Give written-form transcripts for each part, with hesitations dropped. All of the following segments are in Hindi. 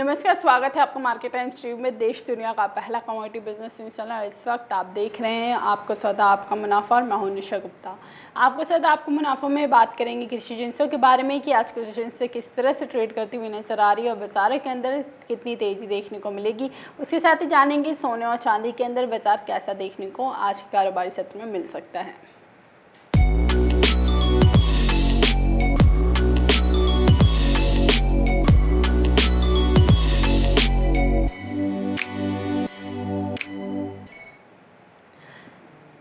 नमस्कार, स्वागत है आपका मार्केट टाइम स्ट्रीम में। देश दुनिया का पहला कमोडिटी बिजनेस न्यूज़ चैनल। इस वक्त आप देख रहे हैं आपको सौदा आपका मुनाफा और मैं हूं निशा गुप्ता। आपको सौदा आपको मुनाफा में बात करेंगे कृषि जिंसों के बारे में कि आज कृषि जिंसें किस तरह से ट्रेड करती हुई नजर आ रही है और बाजारों के अंदर कितनी तेजी देखने को मिलेगी। उसके साथ ही जानेंगे सोने और चांदी के अंदर बाजार कैसा देखने को आज के कारोबारी सत्र में मिल सकता है।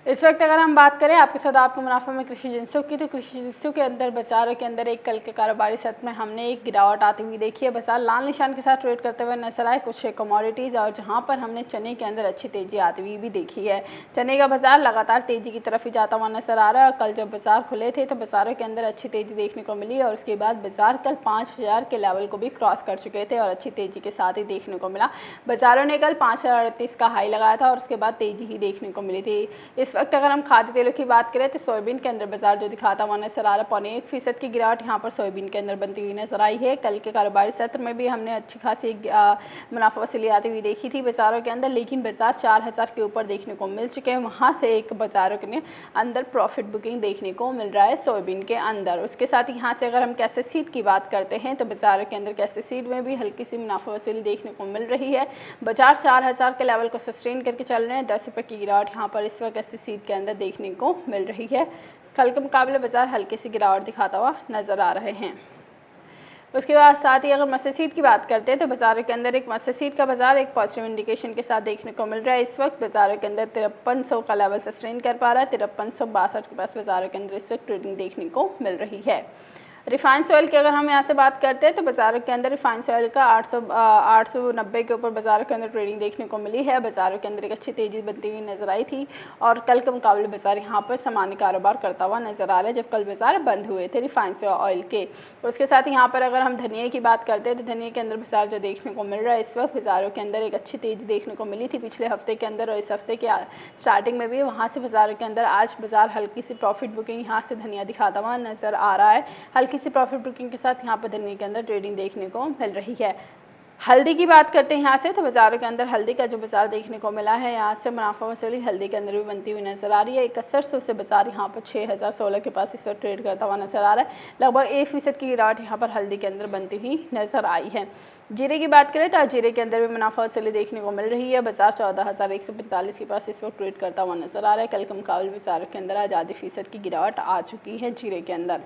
इस वक्त अगर हम बात करें आपके साथ आपको मुनाफा में कृषि जिंसों की, तो कृषि जिंसों के अंदर बाजारों के अंदर एक कल के कारोबारी सत्र में हमने एक गिरावट आती हुई देखी है। बाजार लाल निशान के साथ ट्रेड करते हुए नजर आए कुछ कमोडिटीज़, और जहां पर हमने चने के अंदर अच्छी तेजी आती हुई भी देखी है। चने का बाजार लगातार तेजी की तरफ ही जाता हुआ नजर आ रहा है और कल जब बाजार खुले थे तो बाजारों के अंदर अच्छी तेजी देखने को मिली और उसके बाद बाजार कल 5000 के लेवल को भी क्रॉस कर चुके थे और अच्छी तेजी के साथ ही देखने को मिला। बाजारों ने कल 5038 का हाई लगाया था और उसके बाद तेजी ही देखने को मिली थी। इस वक्त अगर हम खाद्य तेलों की बात करें तो सोयाबीन के अंदर बाजार जो दिखाता हुआ नजर आ रहा है, 0.1% की गिरावट यहाँ पर सोयाबीन के अंदर बनती हुई नजर आई है। कल के कारोबारी सत्र में भी हमने अच्छी खासी मुनाफा वसूली आती हुई देखी थी बाजारों के अंदर, लेकिन बाजार 4000 के ऊपर देखने को मिल चुके हैं। वहाँ से एक बाजारों के अंदर प्रॉफिट बुकिंग देखने को मिल रहा है सोयाबीन के अंदर। उसके साथ यहाँ से अगर हम कैसे सीड की बात करते हैं तो बाजारों के अंदर कैसे सीड में भी हल्की सी मुनाफा वसूली देखने को मिल रही है। बाजार 4000 के लेवल को सस्टेन करके चल रहे हैं। 10 रुपये की गिरावट यहाँ पर इस वक्त ऐसे सीड के अंदर देखने को मिल रही है। कल के मुकाबले बाजार हल्की सी गिरावट दिखाता हुआ नजर आ रहे हैं। उसके बाद साथ ही अगर मस्टर्ड सीड की बात करते हैं तो बाजारों के अंदर एक मस्टर्ड सीड का बाजार एक पॉजिटिव इंडिकेशन के साथ देखने को मिल रहा है। इस वक्त बाजारों के अंदर 5300 का लेवल सस्टेन कर पा रहा है। 5362 के पास बाजारों के अंदर इस वक्त ट्रेडिंग देखने को मिल रही है। रिफाइंड ऑयल की अगर हम यहाँ से बात करते हैं तो बाजारों के अंदर रिफाइंड ऑयल का 890 के ऊपर बाजारों के अंदर ट्रेडिंग देखने को मिली है। बाजारों के अंदर एक अच्छी तेजी बनती हुई नजर आई थी और कल के मुकाबले बाजार यहाँ पर सामान्य कारोबार करता हुआ नजर आ रहा है जब कल बाजार बंद हुए थे रिफाइंड ऑयल के। उसके साथ यहाँ पर अगर हम धनिया की बात करते हैं तो धनिया के अंदर बाजार जो देखने को मिल रहा है, इस वक्त बाजारों के अंदर एक अच्छी तेजी देखने को मिली थी पिछले हफ्ते के अंदर और इस हफ्ते के स्टार्टिंग में भी। वहाँ से बाजारों के अंदर आज बाजार हल्की सी प्रॉफिट बुकिंग यहाँ से धनिया दिखाता हुआ नजर आ रहा है। हल्की सी प्रॉफिट बुकिंग के साथ यहाँ पर धनिया के अंदर ट्रेडिंग देखने को मिल रही है। हल्दी की बात करते हैं यहाँ से तो बाजारों के अंदर हल्दी का जो बाजार देखने को मिला है, यहाँ से मुनाफा वसूली हल्दी के अंदर भी बनती हुई नजर आ रही है। 6100 से बाजार यहाँ पर 6016 के पास इस वक्त ट्रेड करता हुआ नजर आ रहा है। लगभग 1% की गिरावट यहाँ पर हल्दी के अंदर बनती हुई नजर आई है। जीरे की बात करें तो आज जीरे के अंदर भी मुनाफा वसूली देखने को मिल रही है। बाजार 14145 के पास इस वक्त ट्रेड करता हुआ नजर आ रहा है। कल के मुकाबले बाजारों के अंदर आज आधी फीसद की गिरावट आ चुकी है जीरे के अंदर।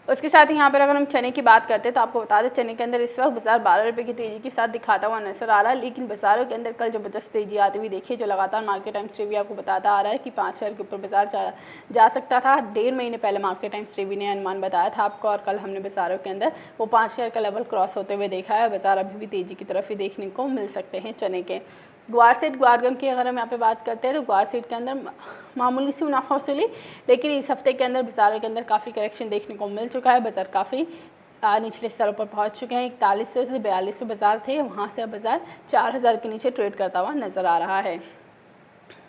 उसके साथ ही यहाँ पर अगर हम चने की बात करते हैं तो आपको बता दें चने के अंदर इस वक्त बाजार 12 रुपये की तेजी के साथ दिखाता हुआ नजर आ रहा है, लेकिन बाजारों के अंदर कल जबरदस्त तेजी आती हुई देखिए जो लगातार मार्केट टाइम स्ट्री भी आपको बताता आ रहा है कि 5000 के ऊपर बाजार जा सकता था। 1.5 महीने पहले मार्केट टाइम स्ट्री भी ने अनुमान बताया था आपको और कल हमने बाजारों के अंदर वो 5000 का लेवल क्रॉस होते हुए देखा है। बाजार अभी भी तेजी की तरफ ही देखने को मिल सकते हैं चने के। ग्वार सीड ग्वारगम की अगर हम यहाँ पे बात करते हैं तो ग्वार सीड के अंदर मामूली सी मुनाफा वसूली, लेकिन इस हफ्ते के अंदर बाजारों के अंदर काफ़ी करेक्शन देखने को मिल चुका है। बाजार काफ़ी निचले स्तरों पर पहुंच चुके हैं। 4100 से 4200 बाजार थे, वहां से अब बाजार 4000 के नीचे ट्रेड करता हुआ नजर आ रहा है।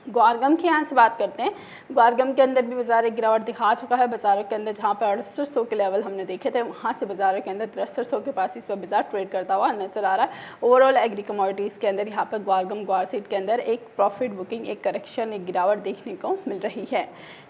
ग्वारगम की यहाँ से बात करते हैं, ग्वारगम के अंदर भी बाजार एक गिरावट दिखा चुका है। बाजारों के अंदर जहाँ पर 6800 के लेवल हमने देखे थे, वहाँ से बाजारों के अंदर 6300 के पास इस वक्त बाजार ट्रेड करता हुआ नजर आ रहा है। ओवरऑल एग्री कमोडिटीज़ के अंदर यहाँ पर ग्वारगम ग्वार सीड के अंदर एक प्रॉफिट बुकिंग, एक करेक्शन, एक गिरावट देखने को मिल रही है।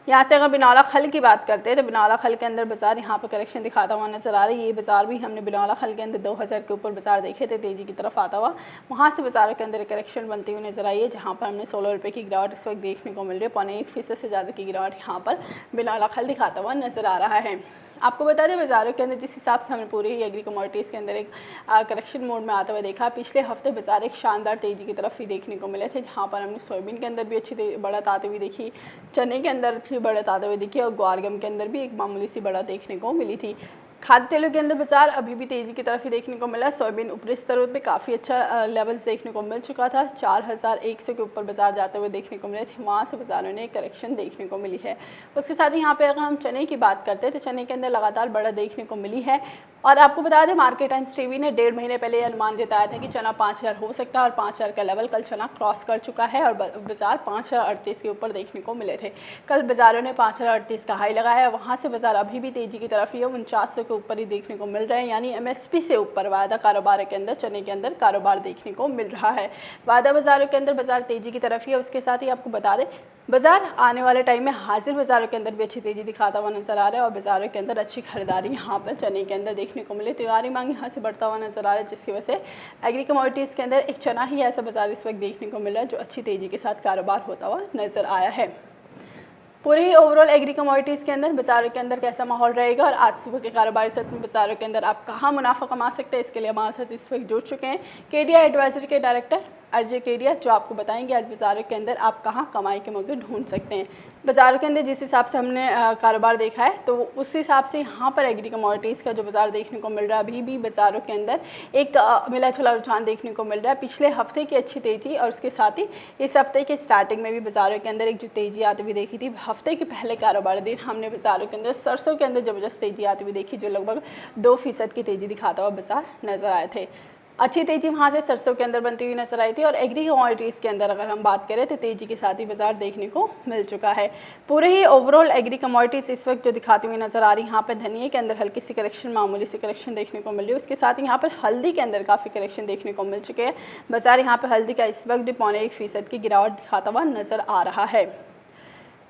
यहाँ से अगर बिनौला खल की बात करते हैं तो बिनौला खल के अंदर बाजार यहाँ पर करेक्शन दिखाता हुआ नजर आ रहा है। ये बाजार भी हमने बिनौला खल के अंदर 2000 के ऊपर बाजार देखे थे तेजी की तरफ आता हुआ, वहाँ से बाजारों के अंदर करेक्शन बनती हुई नजर आई है जहाँ पर हमने 16 रुपये की गिरावट इस वक्त देखने को मिल रही है। 0.1% से ज़्यादा की गिरावट यहाँ पर बिनौला खल दिखाता हुआ नजर आ रहा है। आपको बता दें बाजारों के अंदर जिस हिसाब से हमने पूरी ही एग्री कमोडिटीज़ के अंदर एक करेक्शन मोड में आते हुए देखा, पिछले हफ्ते बाजार एक शानदार तेजी की तरफ ही देखने को मिले थे जहां पर हमने सोयाबीन के अंदर भी अच्छी बढ़त आते हुए देखी, चने के अंदर अच्छी बढ़त आते हुए देखी और ग्वारगम के अंदर भी एक मामूली सी बढ़त देखने को मिली थी। खाद्य तेलों के अंदर बाजार अभी भी तेजी की तरफ ही देखने को मिला। सोयाबीन ऊपरी स्तरों पे काफ़ी अच्छा लेवल्स देखने को मिल चुका था, 4100 के ऊपर बाजार जाते हुए देखने को मिले थे, वहाँ से बाजारों ने करेक्शन देखने को मिली है। उसके साथ ही यहाँ पे अगर हम चने की बात करते हैं तो चने के अंदर लगातार बढ़त देखने को मिली है। और आपको बता दें मार्केट टाइम्स टीवी ने 1.5 महीने पहले ये अनुमान जताया था कि चना 5000 हो सकता है और 5000 का लेवल कल चना क्रॉस कर चुका है और बाजार 5038 के ऊपर देखने को मिले थे। कल बाजारों ने 5038 का हाई लगाया, वहां से बाजार अभी भी तेजी की तरफ ही है, 4900 के ऊपर ही देखने को मिल रहे हैं, यानी एमएसपी से ऊपर वायदा कारोबार के अंदर चने के अंदर कारोबार देखने को मिल रहा है। वायदा बाजारों के अंदर बाजार तेजी की तरफ ही है। उसके साथ ही आपको बता दें बाजार आने वाले टाइम में हाजिर बाजारों के अंदर भी अच्छी तेजी दिखाता हुआ नजर आ रहा है और बाजारों के अंदर अच्छी खरीदारी यहाँ पर चने के अंदर देखने को मिले। तैयारी मांग यहाँ से बढ़ता हुआ नजर आ रहा है, जिसकी वजह से एग्री कमोडिटीज़ के अंदर एक चना ही ऐसा बाजार इस वक्त देखने को मिल रहा है जो अच्छी तेजी के साथ कारोबार होता हुआ नजर आया है। पूरी ओवरऑल एग्री कमोडिटीज़ के अंदर बाजारों के अंदर कैसा माहौल रहेगा और आज सुबह के कारोबारी सत्र में बाजारों के अंदर आप कहाँ मुनाफा कमा सकते हैं, इसके लिए हमारे साथ इस वक्त जुड़ चुके हैं केडिया एडवाइजरी के डायरेक्टर अजय केडिया, जो आपको बताएंगे आज बाजारों के अंदर आप कहाँ कमाई के मौके ढूंढ सकते हैं। बाजारों के अंदर जिस हिसाब से हमने कारोबार देखा है तो उस हिसाब से यहाँ पर एग्री कमोडिटीज़ का जो बाजार देखने को मिल रहा है, अभी भी बाजारों के अंदर एक मिला जुला रुझान देखने को मिल रहा है। पिछले हफ्ते की अच्छी तेजी और उसके साथ ही इस हफ्ते के स्टार्टिंग में भी बाजारों के अंदर एक जो तेजी आती हुई देखी थी, हफ्ते के पहले कारोबार दिन हमने बाजारों के अंदर सरसों के अंदर जबरदस्त तेजी आती हुई देखी, जो लगभग 2% की तेजी दिखाता हुआ बाजार नजर आए थे। अच्छी तेजी वहाँ से सरसों के अंदर बनती हुई नजर आई थी और एग्री कमोडिटीज़ के अंदर अगर हम बात करें तो तेजी के साथ ही बाजार देखने को मिल चुका है। पूरे ही ओवरऑल एग्री कमोडिटीज़ इस वक्त जो दिखाती हुई नजर आ रही है, यहाँ पर धनिया के अंदर हल्की सी करेक्शन, मामूली सी करेक्शन देखने को मिल रही है। उसके साथ ही यहाँ पर हल्दी के अंदर काफ़ी करेक्शन देखने को मिल चुके हैं। बाजार यहाँ पर हल्दी का इस वक्त 0.1% की गिरावट दिखाता हुआ नजर आ रहा है।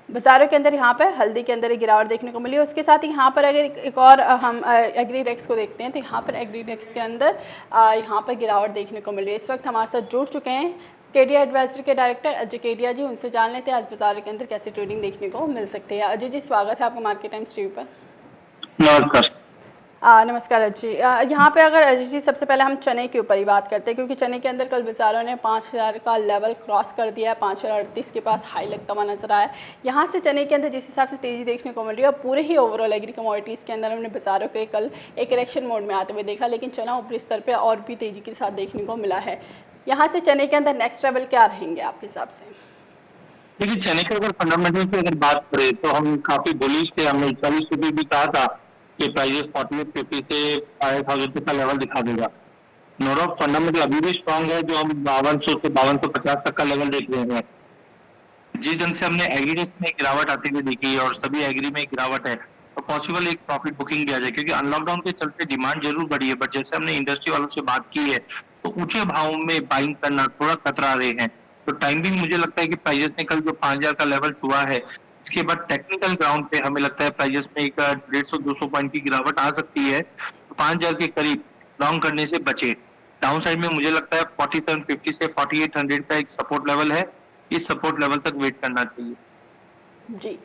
बाजारों के अंदर यहाँ पर हल्दी के अंदर एक गिरावट देखने को मिली है। उसके साथ ही यहाँ पर अगर एक और हम एग्रीडेक्स को देखते हैं तो यहाँ पर एग्रीडेक्स के अंदर यहाँ पर गिरावट देखने को मिल रही है। इस वक्त हमारे साथ जुड़ चुके हैं केडिया एडवाइजरी के डायरेक्टर अजय केडिया जी, उनसे जान लेते हैं आज बाजारों के अंदर कैसे ट्रेडिंग देखने को मिल सकती है। अजय जी, स्वागत है आपका मार्केट टाइम्स टीवी पर। नमस्कार। नमस्कार अजय जी। यहाँ पे अगर अजय जी सबसे पहले हम चने के ऊपर ही बात करते हैं, क्योंकि चने के अंदर कल बाजारों ने 5000 का लेवल क्रॉस कर दिया है, 5038 के पास हाई लगता हुआ नजर आया। यहाँ से चने के अंदर जिस हिसाब से तेजी देखने को मिल रही है और पूरे ही ओवरऑल एग्री कमोडिटीज़ के अंदर हमने बाजारों के कल एक करेक्शन मोड में आते हुए देखा, लेकिन चना ऊपरी स्तर पर और भी तेजी के साथ देखने को मिला है। यहाँ से चने के अंदर नेक्स्ट लेवल क्या रहेंगे आपके हिसाब से? देखिए, चने के अगर फंडामेंटल की अगर बात करें तो हम काफी बुलिश थे। हमने 40 भी कहा था कि प्राइजेस 4850 से 5000 तक का लेवल दिखा देगा। नोट फंडामेंटल अभी भी स्ट्रांग है, जो हम 5200 से 5250 तक का लेवल देख रहे हैं। जिस ढंग से हमने एग्रीडेक्स में गिरावट आती हुई देखी और सभी एग्री में गिरावट है, तो पॉसिबल एक प्रॉफिट बुकिंग दिया जाए, क्योंकि अनलॉकडाउन के चलते डिमांड जरूर बढ़ी है, बट जैसे हमने इंडस्ट्री वालों से बात की है तो ऊंचे भाव में बाइंग करना थोड़ा खतरा रहे हैं। तो टाइमिंग मुझे लगता है कि प्राइजेस ने कल जो 5000 का लेवल छुआ है, इसके बाद टेक्निकल ग्राउंड पे हमें लगता है प्राइजेस में एक 150-200 पॉइंट की गिरावट आ सकती है। तो 5000 के करीब लॉन्ग करने से बचे। डाउन साइड में मुझे लगता है 4750 से 4800 का एक सपोर्ट लेवल है, इस सपोर्ट लेवल तक वेट करना चाहिए जी।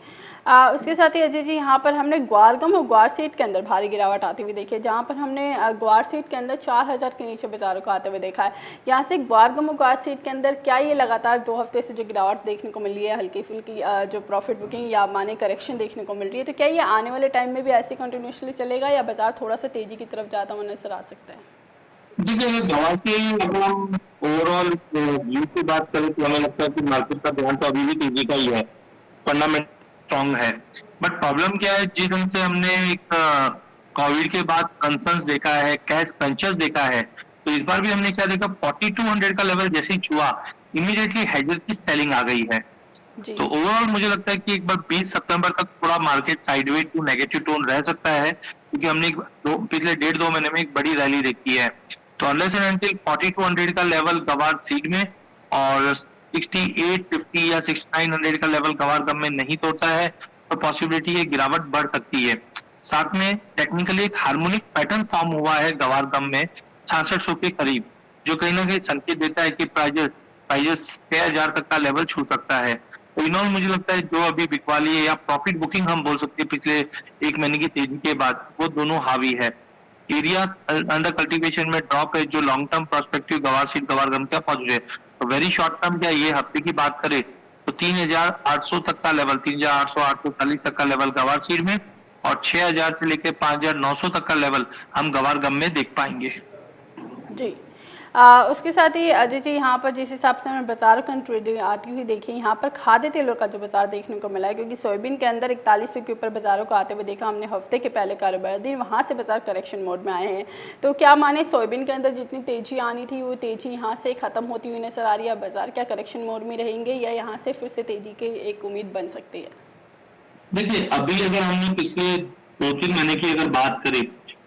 उसके साथ ही अजय जी यहाँ पर हमने ग्वारगम और ग्वार सीट के अंदर भारी गिरावट आती हुई देखी है, जहाँ पर हमने ग्वार सीट के अंदर 4000 के नीचे बाजारों को आते हुए देखा है। यहाँ से ग्वारगम और ग्वार सीट के अंदर क्या ये लगातार 2 हफ्ते से जो गिरावट देखने को मिल रही है, हल्की फुल्की जो प्रॉफिट बुकिंग या माने करेक्शन देखने को मिल रही है, तो क्या ये आने वाले टाइम में भी ऐसे कंटिन्यूसली चलेगा या बाजार थोड़ा सा तेजी की तरफ जाता हुआ नजर आ सकता है? देखिए, दवा की अगर हम ओवरऑल व्यू की बात करें तो हमें लगता है कि मार्केट का ध्यान तो अभी भी तेजी का ही है, फंडामेंटल स्ट्रॉन्ग है। बट प्रॉब्लम क्या है, जिस ढंग से हमने एक कोविड के बाद कंसर्न्स देखा है, कैश पंचर्स देखा है, तो इस बार भी हमने क्या देखा, 4200 का लेवल जैसे ही छुआ, इमीडिएटली हेजर की सेलिंग आ गई है। तो ओवरऑल मुझे लगता है कि एक बार 20 सितंबर तक थोड़ा market sideways to negative tone रह सकता है, क्योंकि हमने पिछले 1.5-2 महीने में एक बड़ी रैली देखी है। तो अनलेस एंड अनटिल 4200 का लेवल गवार सीड में और 6850 या 6900 का लेवल गवार गम में नहीं तोड़ता है, तो पॉसिबिलिटी है गिरावट बढ़ सकती है। साथ में टेक्निकली एक हार्मोनिक पैटर्न फॉर्म हुआ है गवार गम में 6600 के करीब, जो कहीं ना कहीं संकेत देता है कि प्राइजेस 6000 तक का लेवल छू सकता है। तो इन ऑल मुझे लगता है जो अभी बिकवाली है या प्रॉफिट बुकिंग हम बोल सकते हैं पिछले 1 महीने की तेजी के बाद, वो दोनों हावी है। एरिया अंडर कल्टीवेशन में ड्रॉप है, जो लॉन्ग टर्म प्रोस्पेक्टिव गवार सीड गवार गम क्या पहुंच रहे। तो वेरी शॉर्ट टर्म क्या ये हफ्ते की बात करें तो 3800 तक का लेवल, 3800-840 तक का लेवल गवार सीड में और 6000 से लेकर 5900 तक का लेवल हम गवार गम में देख पाएंगे। जी। उसके साथ ही अजय जी यहाँ पर जिस हिसाब से हमें बाजार का ट्रेडिंग आती हुई देखी, यहाँ पर खाद्य तेलों का जो बाजार देखने को मिला है, क्योंकि सोयाबीन के अंदर 4100 के ऊपर बाजारों को आते हुए देखा हमने हफ्ते के पहले कारोबार दिन, वहाँ से बाजार करेक्शन मोड में आए हैं। तो क्या माने सोयाबीन के अंदर जितनी तेजी आनी थी वो तेजी यहाँ से खत्म होती हुई नजर आ रही है? बाजार क्या करेक्शन मोड में रहेंगे या यहाँ से फिर से तेजी की एक उम्मीद बन सकती है? देखिए, अभी अगर हमने पिछले 2-3 महीने की अगर बात करें,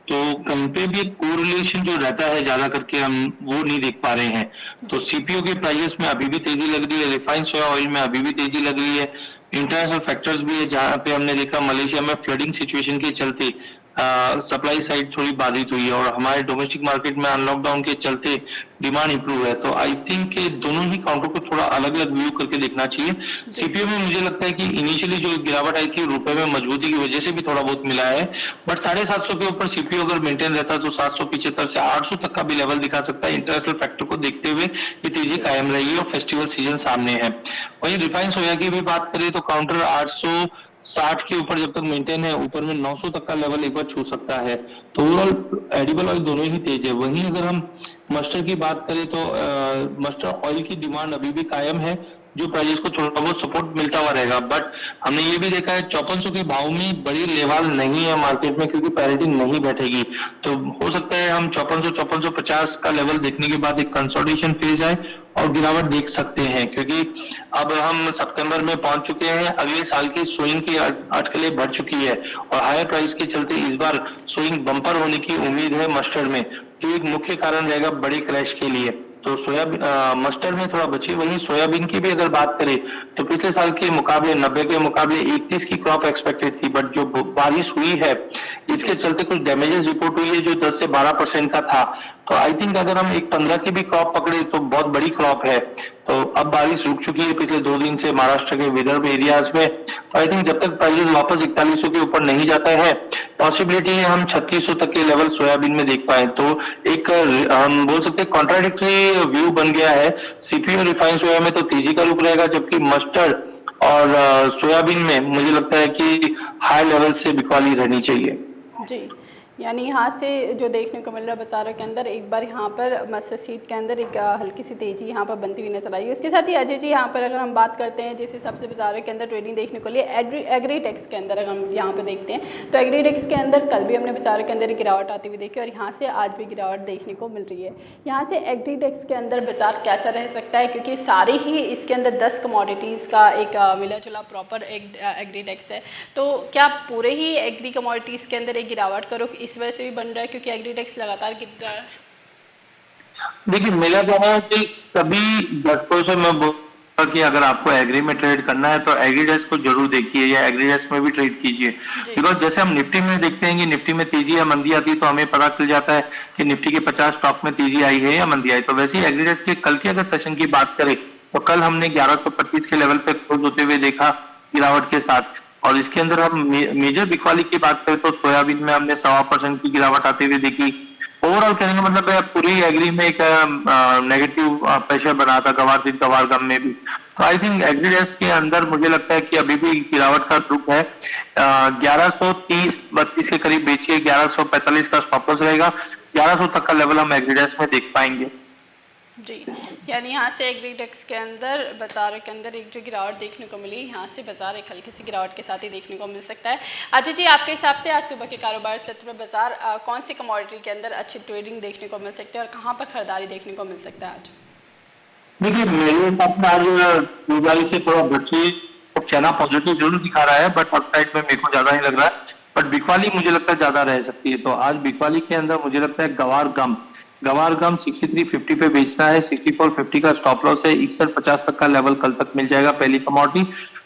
तो कहीं पे भी कोरिलेशन जो रहता है ज़्यादा करके हम वो नहीं देख पा रहे हैं। तो सीपीओ के प्राइसेस में अभी भी तेजी लग रही है, रिफाइंड सोया ऑयल में अभी भी तेजी लग रही है। इंटरनेशनल फैक्टर्स भी है जहाँ पे हमने देखा मलेशिया में फ्लडिंग सिचुएशन के चलते सप्लाई साइड थोड़ी बाधित हुई है और हमारे डोमेस्टिक मार्केट में अनलॉकडाउन के चलते डिमांड इंप्रूव है। तो आई थिंक कि दोनों ही काउंटर को थोड़ा अलग अलग व्यू करके देखना चाहिए। सीपीओ में मुझे लगता है कि इनिशियली जो गिरावट आई थी रुपए में मजबूती की वजह से भी थोड़ा बहुत मिला है, बट 750 के ऊपर सीपीओ अगर मेंटेन रहता तो 775 से 800 तक का भी लेवल दिखा सकता है। इंटरनेशनल फैक्टर को देखते हुए ये तेजी कायम रहेगी और फेस्टिवल सीजन सामने है। वहीं रिफाइंड सोया की भी बात करें तो काउंटर 860 के ऊपर जब तक मेंटेन है, ऊपर में 900 तक का लेवल एक बार छू सकता है। तो ओवरऑल एडिबल ऑयल दोनों ही तेज है। वहीं अगर हम मस्टर्ड की बात करें तो मस्टर्ड ऑयल की डिमांड अभी भी कायम है, जो प्राइस को थोड़ा बहुत सपोर्ट मिलता हुआ रहेगा। बट हमने ये भी देखा है 5400 के भाव में बड़ी लेवल नहीं है मार्केट में, क्योंकि पैरिटी नहीं बैठेगी। तो हो सकता है हम 5450 का लेवल देखने के बाद एक कंसोलिडेशन फेज आए और गिरावट देख सकते हैं, क्योंकि अब हम सितंबर में पहुंच चुके हैं। अगले साल की सोइंग की अटकलें बढ़ चुकी है और हायर प्राइस के चलते इस बार सोइंग बम्पर होने की उम्मीद है मस्टर्ड में, जो एक मुख्य कारण रहेगा बड़े क्रैश के लिए। तो मस्टर्ड में थोड़ा बची। वहीं सोयाबीन की भी अगर बात करें तो पिछले साल के मुकाबले 90 के मुकाबले 31 की क्रॉप एक्सपेक्टेड थी, बट जो बारिश हुई है इसके चलते कुछ डैमेजेस रिपोर्ट हुई है जो 10 से 12% का था। तो आई थिंक अगर हम एक 15 की भी क्रॉप पकड़े तो बहुत बड़ी क्रॉप है। तो अब बारिश रुक चुकी है पिछले 2 दिन से महाराष्ट्र के विदर्भ एरियाज में। तो आई थिंक जब तक प्राइस वापस 4100 के ऊपर नहीं जाता है, पॉसिबिलिटी है हम 3600 तक के लेवल सोयाबीन में देख पाए। तो एक हम बोल सकते हैं कॉन्ट्राडिक्टरी व्यू बन गया है। सीपीओ रिफाइंड सोया में तो तेजी का रुख रहेगा, जबकि मस्टर्ड और सोयाबीन में मुझे लगता है कि हाई लेवल से बिकवाली रहनी चाहिए। जी, यानी यहाँ से जो देखने को मिल रहा है बाजारों के अंदर एक बार यहाँ पर मस्टर्ड सीड के अंदर एक हल्की सी तेजी यहाँ पर बनती हुई नजर आई है। उसके साथ ही अजय जी यहाँ पर अगर हम बात करते हैं जिस हिसाब से बाजारों के अंदर ट्रेडिंग देखने को लिए एग्रीटेक्स के अंदर अगर हम यहाँ पर देखते हैं तो एग्रीटेक्स के अंदर कल भी हमने बाजारों के अंदर एक गिरावट आती हुई देखी और यहाँ से आज भी गिरावट देखने को मिल रही है। यहाँ से एग्रीटेक्स के अंदर बाजार कैसा रह सकता है, क्योंकि सारी ही इसके अंदर 10 कमोडिटीज़ का एक मिला जुला प्रॉपर एग्रीटेक्स है। तो क्या पूरे ही एग्री कमोडिटीज़ के अंदर एक गिरावट का रुख इस वजह से भी बन रहा है क्योंकि एग्रीटेक्स लगातार गिर रहा है? देखिए, मेरा कहना है कि कभी दर्शकों से मैं बोलूंगा कि अगर आपको एग्री में ट्रेड करना है तो एग्रीडेक्स को जरूर देखिए या एग्रीडेक्स में भी ट्रेड कीजिए। बिकॉज जैसे हम निफ्टी में देखते हैं कि निफ्टी में तेजी या मंदी आती है तो हमें पता चल जाता है कि निफ्टी के 50 स्टॉक में तेजी आई है या मंदी आई। तो वैसे ही एग्रीडेक्स के कल के अगर सेशन की बात करें तो कल हमने 1125 के लेवल पे क्लोज होते हुए देखा गिरावट के साथ। और इसके अंदर हम मेजर बिकवाली की बात करें तो सोयाबीन में हमने 1.25% की गिरावट आते हुए देखी। ओवरऑल कहने का मतलब है पूरी एग्री में एक नेगेटिव प्रेशर बना था गवार गम में भी। तो आई थिंक एग्रीडेक्स के अंदर मुझे लगता है कि अभी भी गिरावट का रुख है। 1130-32 के करीब बेचिए, 1145 का स्टॉप लॉस रहेगा, 1100 तक का लेवल हम एग्रीडेक्स में देख पाएंगे। जी, यानी यहाँ से एग्रीटेक्स के अंदर बाजारों के अंदर एक जो गिरावट देखने को मिली, यहाँ से बाजार एक हल्की सी गिरावट के साथ ही देखने को मिल सकता है। अजय जी, आपके हिसाब से आज सुबह के कारोबार सत्र में बाजार कौन सी कमोडिटी के अंदर अच्छी ट्रेडिंग देखने को मिल सकती है और कहाँ पर खरीदारी देखने को मिल सकता है आज? देखिए, मेरे हिसाब से आज खरीदारी से थोड़ा बचिए। चना पॉजिटिव जरूर दिखा रहा है बट अपसाइड में मेरे को ज्यादा नहीं लग रहा है, बट बिकवाली मुझे लगता है ज्यादा रह सकती है। तो आज बिकवाली के अंदर मुझे लगता है गवार गम 6350 पे बेचना है, 6450 का स्टॉप लॉस है, 6150 तक का लेवल कल तक मिल जाएगा पहली कमोडिटी।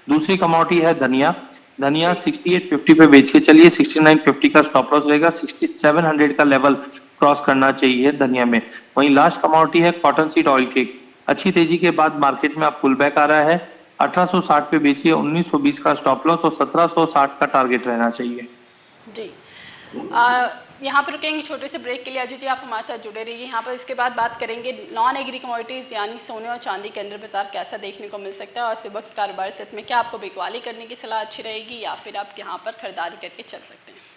दूसरी कमोडिटी है धनिया 6850 पे बेच के चलिए, 6950 का स्टॉप लॉस रहेगा, 6700 का लेवल क्रॉस करना चाहिए धनिया में। वहीं लास्ट कमोडिटी है कॉटन सीड ऑयल केक। अच्छी तेजी के बाद मार्केट में अब पुल बैक आ रहा है, 1860 पे बेचिए, 1920 का स्टॉप लॉस और 1760 का टारगेट रहना चाहिए। जी, यहाँ पर रुकेंगे छोटे से ब्रेक के लिए। अजय जी, आप हमारे साथ जुड़े रहिए। यहाँ पर इसके बाद बात करेंगे नॉन एग्री कमोडिटीज़ यानी सोने और चांदी के अंदर बाजार कैसा देखने को मिल सकता है और सुबह के कारोबार सत्र में क्या आपको बिकवाली करने की सलाह अच्छी रहेगी या फिर आप यहाँ पर खरीदारी करके चल सकते हैं।